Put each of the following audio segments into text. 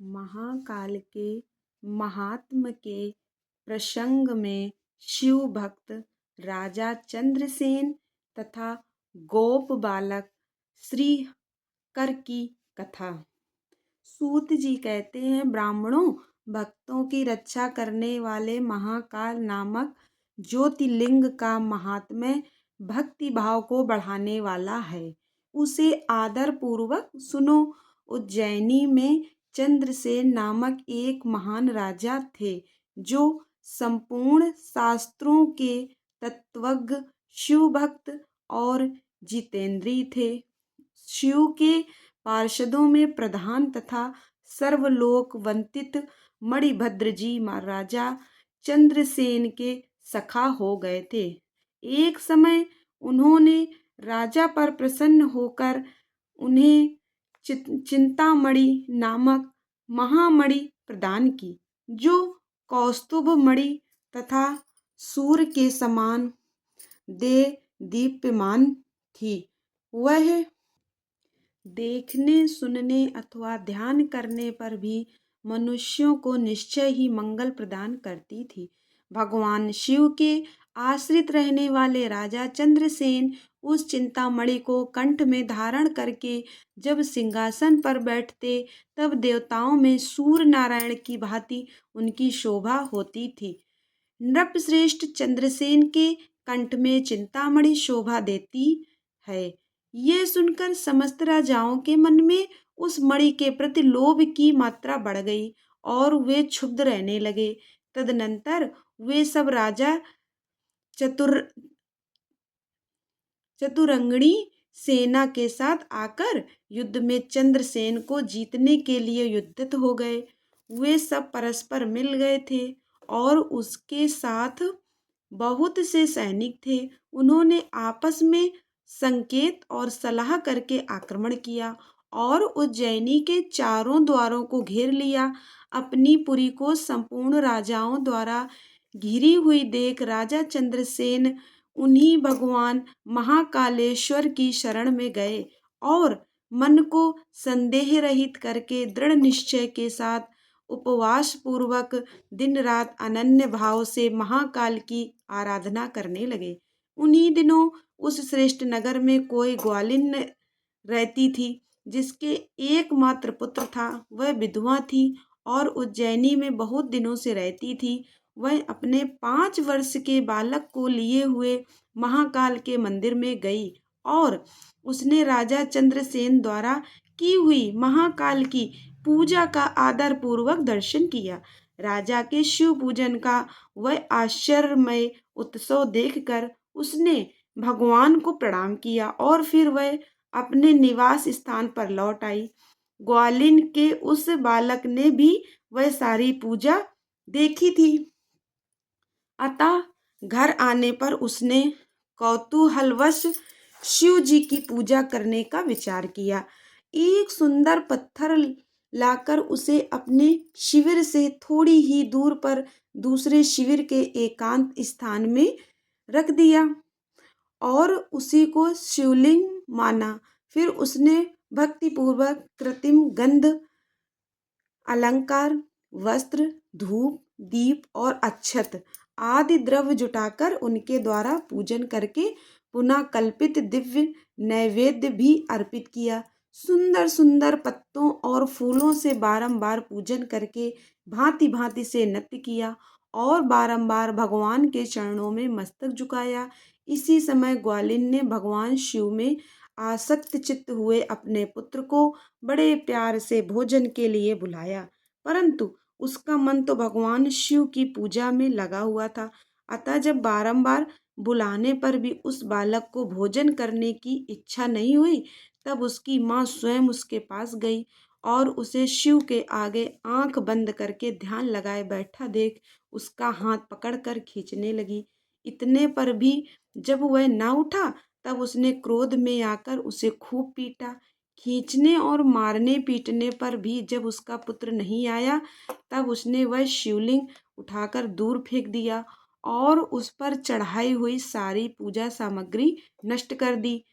महाकाल के महात्म के प्रसंग में शिव भक्त राजा चंद्रसेन तथा गोप बालक श्रीकर की कथा। सूत जी कहते हैं, ब्राह्मणों, भक्तों की रक्षा करने वाले महाकाल नामक ज्योतिर्लिंग का महात्म्य भक्ति भाव को बढ़ाने वाला है। उसे आदर पूर्वक सुनो। उज्जैनी में चंद्रसेन नामक एक महान राजा थे, जो संपूर्ण शास्त्रों के तत्वज्ञ, शिव भक्त और जितेंद्रिय थे। शिव के पार्षदों में प्रधान तथा सर्वलोक वंदित मणिभद्र जी महाराजा चंद्रसेन के सखा हो गए थे। एक समय उन्होंने राजा पर प्रसन्न होकर उन्हें चिंतामणि नामक महामणि प्रदान की, जो कौस्तुभ मणि तथा सूर्य के समान दे दीप्यमान थी। वह देखने, सुनने अथवा ध्यान करने पर भी मनुष्यों को निश्चय ही मंगल प्रदान करती थी। भगवान शिव के आश्रित रहने वाले राजा चंद्रसेन उस चिंतामणि को कंठ में धारण करके जब सिंहासन पर बैठते, तब देवताओं में सूर्य नारायण की भांति उनकी शोभा होती थी। नृपश्रेष्ठ चंद्रसेन के कंठ में चिंतामणि शोभा देती है। ये सुनकर समस्त राजाओं के मन में उस मणि के प्रति लोभ की मात्रा बढ़ गई और वे क्षुब्ध रहने लगे। तदनंतर वे सब राजा चतुरंगणी सेना के साथ आकर युद्ध में चंद्रसेन को जीतने के लिए युद्धत हो गए। वे सब परस्पर मिल गए थे और उसके साथ बहुत से सैनिक थे। उन्होंने आपस में संकेत और सलाह करके आक्रमण किया और उज्जैनी के चारों द्वारों को घेर लिया। अपनी पुरी को संपूर्ण राजाओं द्वारा घिरी हुई देख राजा चंद्रसेन उन्हीं भगवान महाकालेश्वर की शरण में गए और मन को संदेह रहित करके दृढ़ निश्चय के साथ उपवास पूर्वक दिन रात अनन्य भाव से महाकाल की आराधना करने लगे। उन्हीं दिनों उस श्रेष्ठ नगर में कोई ग्वालिन रहती थी, जिसके एकमात्र पुत्र था। वह विधवा थी और उज्जैनी में बहुत दिनों से रहती थी। वह अपने 5 वर्ष के बालक को लिए हुए महाकाल के मंदिर में गई और उसने राजा चंद्रसेन द्वारा की हुई महाकाल की पूजा का आदर पूर्वक दर्शन किया। राजा के शिव पूजन का वह आश्चर्यमय उत्सव देखकर उसने भगवान को प्रणाम किया और फिर वह अपने निवास स्थान पर लौट आई। ग्वालिन के उस बालक ने भी वह सारी पूजा देखी थी। अतः घर आने पर उसने कौतूहलवश शिव जी की पूजा करने का विचार किया। एक सुंदर पत्थर लाकर उसे अपने शिविर से थोड़ी ही दूर पर दूसरे शिविर के एकांत स्थान में रख दिया और उसी को शिवलिंग माना। फिर उसने भक्तिपूर्वक कृत्रिम गंध, अलंकार, वस्त्र, धूप, दीप और अक्षत आदि द्रव्य जुटाकर उनके द्वारा पूजन करके पुनः कल्पित दिव्य नैवेद्य भी अर्पित किया। सुंदर सुंदर पत्तों और फूलों से बारंबार पूजन करके भांति भांति से नृत्य किया और बारंबार भगवान के चरणों में मस्तक झुकाया। इसी समय ग्वालिन ने भगवान शिव में आसक्त चित्त हुए अपने पुत्र को बड़े प्यार से भोजन के लिए बुलाया, परंतु उसका मन तो भगवान शिव की पूजा में लगा हुआ था। अतः जब बारंबार बुलाने पर भी उस बालक को भोजन करने की इच्छा नहीं हुई, तब उसकी माँ स्वयं उसके पास गई और उसे शिव के आगे आंख बंद करके ध्यान लगाए बैठा देख उसका हाथ पकड़कर खींचने लगी। इतने पर भी जब वह न उठा, तब उसने क्रोध में आकर उसे खूब पीटा। खींचने और मारने पीटने पर भी जब उसका पुत्र नहीं आया, तब उसने वह शिवलिंग उठाकर दूर फेंक दिया और उस पर चढ़ाई हुई सारी पूजा सामग्री नष्ट कर दी।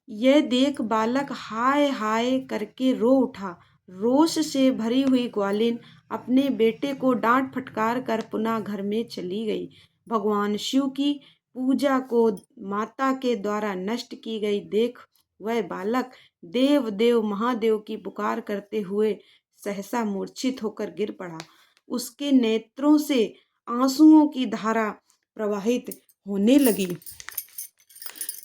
यह देख बालक हाय हाय करके रो उठा। रोष से भरी हुई ग्वालिन अपने बेटे को डांट फटकार कर पुनः घर में चली गई। भगवान शिव की पूजा को माता के द्वारा नष्ट की गई देख वह बालक देव देव महादेव की पुकार करते हुए सहसा मूर्छित होकर गिर पड़ा। उसके नेत्रों से आंसुओं की धारा प्रवाहित होने लगी।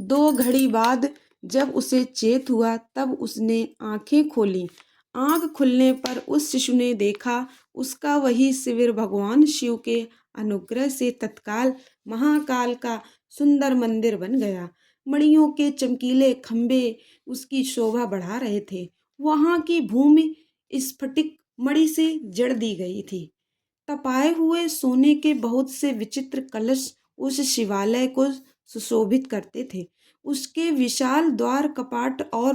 2 घड़ी बाद जब उसे चेत हुआ तब उसने आंखें खोली। आंख खुलने पर उस शिशु ने देखा उसका वही शिविर भगवान शिव के अनुग्रह से तत्काल महाकाल का सुंदर मंदिर बन गया। मणियों के चमकीले खंभे उसकी शोभा बढ़ा रहे थे। वहां की भूमि स्फटिक मणि से जड़ दी गई थी। तपाए हुए सोने के बहुत से विचित्र कलश उस शिवालय को सुशोभित करते थे। उसके विशाल द्वार कपाट और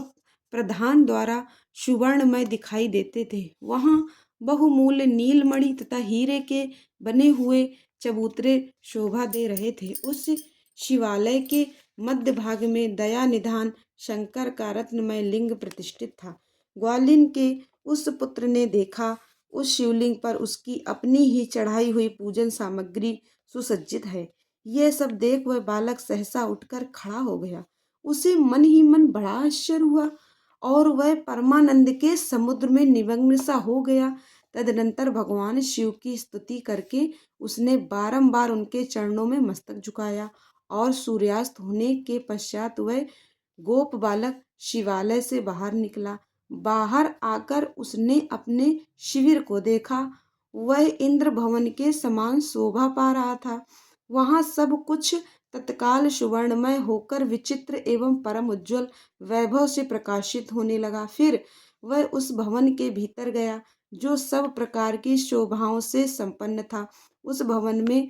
प्रधान द्वारा सुवर्णमय दिखाई देते थे। वहां बहुमूल्य नीलमणि तथा हीरे के बने हुए चबूतरे शोभा दे रहे थे। उस शिवालय के मध्य भाग में दया निधान शंकर का रत्नमय लिंग प्रतिष्ठित था। ग्वालिन के उस पुत्र ने देखा उस शिवलिंग पर उसकी अपनी ही चढ़ाई हुई पूजन सामग्री सुसज्जित है। यह सब देख वह बालक सहसा उठकर खड़ा हो गया। उसे मन ही मन बड़ा आश्चर्य हुआ और वह परमानंद के समुद्र में निमग्न सा हो गया। तदनंतर भगवान शिव की स्तुति करके उसने बारंबार उनके चरणों में मस्तक झुकाया और सूर्यास्त होने के पश्चात वह गोप बालक शिवालय से बाहर निकला। बाहर आकर उसने अपने शिविर को देखा। वह इंद्र भवन के समान शोभा पा रहा था। वहां सब कुछ तत्काल सुवर्णमय होकर विचित्र एवं परम उज्ज्वल वैभव से प्रकाशित होने लगा। फिर वह उस भवन के भीतर गया जो सब प्रकार की शोभाओं से संपन्न था। उस भवन में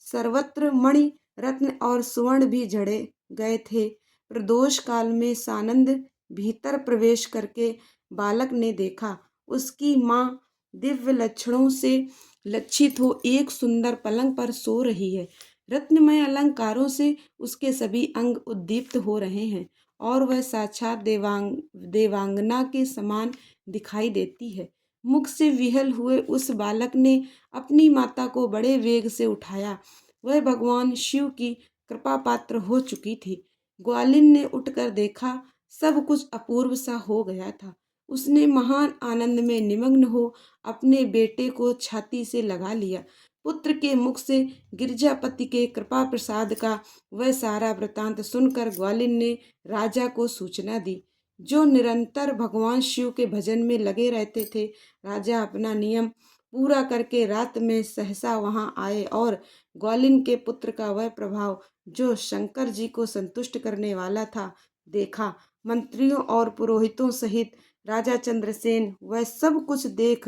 सर्वत्र मणि रत्न और सुवर्ण भी जड़े गए थे। प्रदोष काल में सानंद भीतर प्रवेश करके बालक ने देखा उसकी माँ दिव्य लक्षणों से लज्जित हो एक सुंदर पलंग पर सो रही है। रत्नमय अलंकारों से उसके सभी अंग उद्दीप्त हो रहे हैं और वह साक्षात देवांगना के समान दिखाई देती है। मुख से विहल हुए उस बालक ने अपनी माता को बड़े वेग से उठाया। वह भगवान शिव की कृपा पात्र हो चुकी थी। ग्वालिन ने उठकर देखा सब कुछ अपूर्व सा हो गया था। उसने महान आनंद में निमग्न हो अपने बेटे को छाती से लगा लिया। पुत्र के मुख से गिरजापति के कृपा प्रसाद का वह सारा वृतांत सुनकर ग्वालिन ने राजा को सूचना दी, जो निरंतर भगवान शिव के भजन में लगे रहते थे। राजा अपना नियम पूरा करके रात में सहसा वहां आए और ग्वालिन के पुत्र का वह प्रभाव जो शंकर जी को संतुष्ट करने वाला था देखा। मंत्रियों और पुरोहितों सहित राजा चंद्रसेन वह सब कुछ देख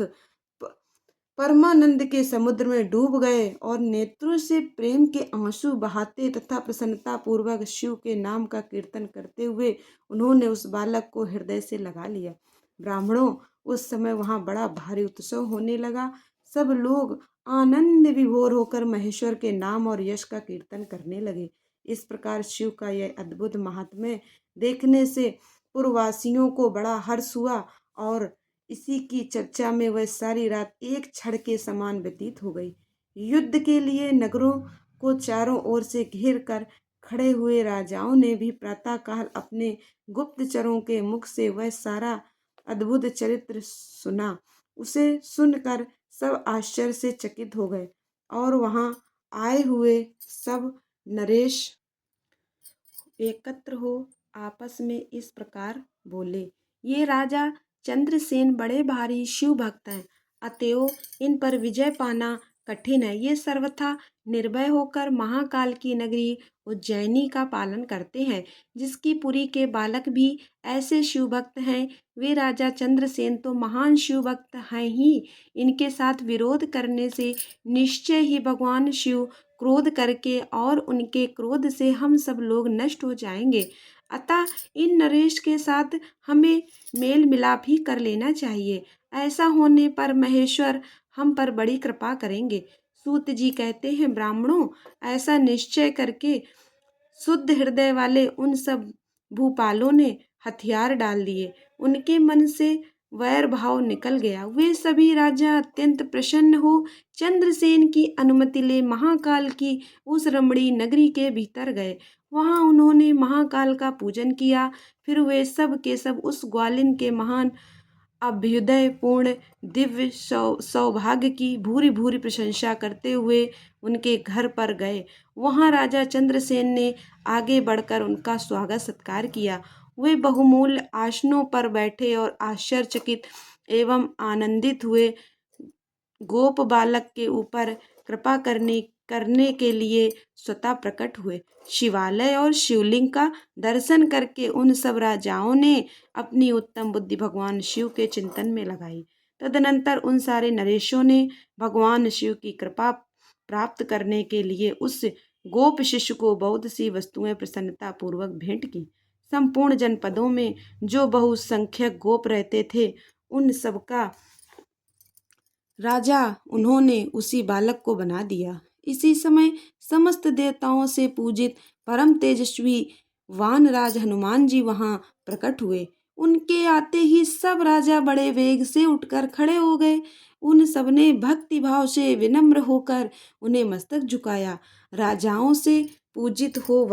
परमानंद के समुद्र में डूब गए और नेत्रों से प्रेम के आंसू बहाते तथा प्रसन्नता पूर्वक शिव के नाम का कीर्तन करते हुए उन्होंने उस बालक को हृदय से लगा लिया। ब्राह्मणों, उस समय वहां बड़ा भारी उत्सव होने लगा। सब लोग आनंद विभोर होकर महेश्वर के नाम और यश का कीर्तन करने लगे। इस प्रकार शिव का यह अद्भुत महात्म्य देखने से पूर्ववासियों को बड़ा हर्ष हुआ और इसी की चर्चा में वह सारी रात एक क्षण के समान व्यतीत हो गई। युद्ध के लिए नगरों को चारों ओर से घेर कर खड़े हुए राजाओं ने भी प्रातःकाल अपने गुप्तचरों के मुख से वह सारा अद्भुत चरित्र सुना। उसे सुनकर सब आश्चर्य से चकित हो गए और वहां आए हुए सब नरेश एकत्र हो आपस में इस प्रकार बोले, ये राजा चंद्रसेन बड़े भारी शिव भक्त हैं, अतएव इन पर विजय पाना कठिन है। ये सर्वथा निर्भय होकर महाकाल की नगरी उज्जैनी का पालन करते हैं, जिसकी पुरी के बालक भी ऐसे शिव भक्त हैं। वे राजा चंद्रसेन तो महान शिव भक्त हैं ही, इनके साथ विरोध करने से निश्चय ही भगवान शिव क्रोध करके और उनके क्रोध से हम सब लोग नष्ट हो जाएंगे। अतः इन नरेश के साथ हमें मेल मिलाप ही कर लेना चाहिए। ऐसा होने पर महेश्वर हम पर बड़ी कृपा करेंगे। सूत जी कहते हैं, ब्राह्मणों, ऐसा निश्चय करके शुद्ध हृदय वाले उन सब भूपालों ने हथियार डाल दिए। उनके मन से वैर भाव निकल गया। वे सभी राजा अत्यंत प्रसन्न हो चंद्रसेन की अनुमति ले महाकाल की उस रमणीय नगरी के भीतर गए। वहां उन्होंने महाकाल का पूजन किया। फिर वे सब के सब उस ग्वालिन के महान अभ्युदय पूर्ण दिव्य सौभाग्य की भूरी भूरी प्रशंसा करते हुए उनके घर पर गए। वहां राजा चंद्रसेन ने आगे बढ़कर उनका स्वागत सत्कार किया। वे बहुमूल्य आसनों पर बैठे और आश्चर्यचकित एवं आनंदित हुए गोप बालक के ऊपर कृपा करने के लिए स्वतः प्रकट हुए। शिवालय और शिवलिंग का दर्शन करके उन सब राजाओं ने अपनी उत्तम बुद्धि भगवान शिव के चिंतन में लगाई। तदनंतर उन सारे नरेशों ने भगवान शिव की कृपा प्राप्त करने के लिए उस गोप शिष्य को बहुत सी वस्तुएं प्रसन्नता पूर्वक भेंट की। संपूर्ण जनपदों में जो बहुसंख्यक गोप रहते थे उन सबका राजा उन्होंने उसी बालक को बना दिया। इसी समय समस्त देवताओं से पूजित परम तेजस्वी वानराज हनुमान जी वहां प्रकट हुए। उनके आते ही सब राजा बड़े वेग से उठकर खड़े हो गए। उन सबने भक्ति भाव से विनम्र होकर उन्हें मस्तक झुकाया। राजाओं से पूजित हो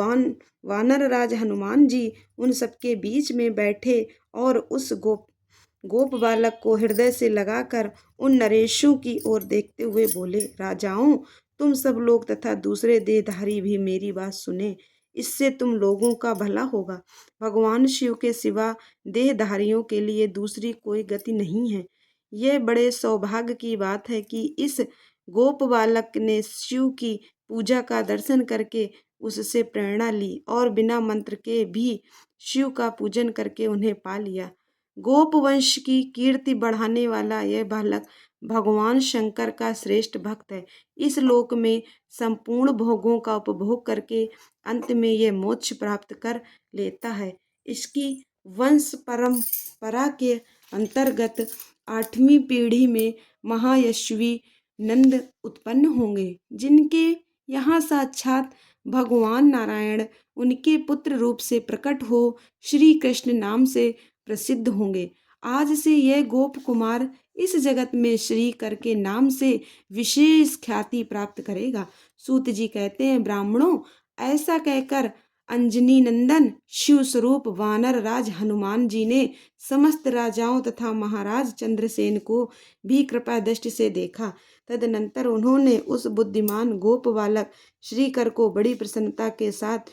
वानर राज हनुमान जी उन सबके बीच में बैठे और उस गोप बालक को हृदय से लगाकर उन नरेशों की ओर देखते हुए बोले, राजाओं, तुम सब लोग तथा दूसरे देहधारी भी मेरी बात सुने। इससे तुम लोगों का भला होगा। भगवान शिव के सिवा देहधारियों के लिए दूसरी कोई गति नहीं है। यह बड़े सौभाग्य की बात है कि इस गोप बालक ने शिव की पूजा का दर्शन करके उससे प्रेरणा ली और बिना मंत्र के भी शिव का पूजन करके उन्हें पा लिया। गोप वंश की कीर्ति बढ़ाने वाला यह बालक भगवान शंकर का श्रेष्ठ भक्त है। इस लोक में संपूर्ण भोगों का उपभोग करके अंत में यह मोक्ष प्राप्त कर लेता है। इसकी वंश परंपरा के अंतर्गत 8वीं पीढ़ी में महायशस्वी नंद उत्पन्न होंगे, जिनके यहाँ साक्षात भगवान नारायण उनके पुत्र रूप से प्रकट हो श्री कृष्ण नाम से प्रसिद्ध होंगे। आज से यह गोप कुमार इस जगत में श्री कर के नाम से विशेष ख्याति प्राप्त करेगा। सूत जी कहते हैं, ब्राह्मणों, ऐसा कहकर अंजनी नंदन शिव स्वरूप वानर राज हनुमान जी ने समस्त राजाओं तथा महाराज चंद्रसेन को भी कृपा दृष्टि से देखा। तदनंतर उन्होंने उस बुद्धिमान गोप बालक श्रीकर को बड़ी प्रसन्नता के साथ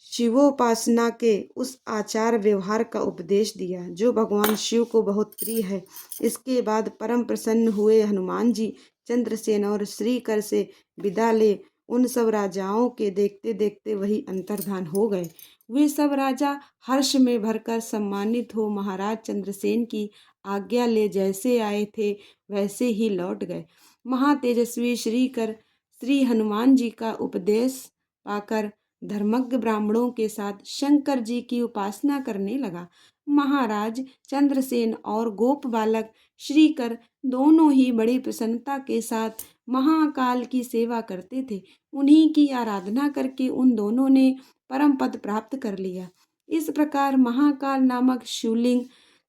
शिवोपासना के उस आचार व्यवहार का उपदेश दिया जो भगवान शिव को बहुत प्रिय है। इसके बाद परम प्रसन्न हुए हनुमान जी चंद्रसेन और श्रीकर से विदा ले उन सब राजाओं के देखते देखते वही अंतर्धान हो गए। वे सब राजा हर्ष में भरकर सम्मानित हो महाराज चंद्रसेन की आज्ञा ले जैसे आए थे वैसे ही लौट गए। महातेजस्वी श्रीकर श्री हनुमान जी का उपदेश पाकर धर्मज्ञ ब्राह्मणों के साथ शंकर जी की उपासना करने लगा। महाराज चंद्रसेन और गोप बालक श्रीकर दोनों ही बड़ी प्रसन्नता के साथ महाकाल की सेवा करते थे। उन्हीं की आराधना करके उन दोनों ने परम पद प्राप्त कर लिया। इस प्रकार महाकाल नामक शिवलिंग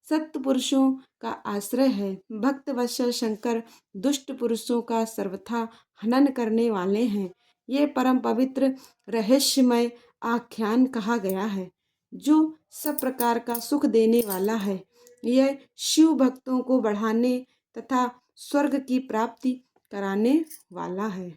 सत्पुरुषों का आश्रय है। भक्त वत्सल शंकर दुष्ट पुरुषों का सर्वथा हनन करने वाले हैं। ये परम पवित्र रहस्यमय आख्यान कहा गया है जो सब प्रकार का सुख देने वाला है। यह शिव भक्तों को बढ़ाने तथा स्वर्ग की प्राप्ति कराने वाला है।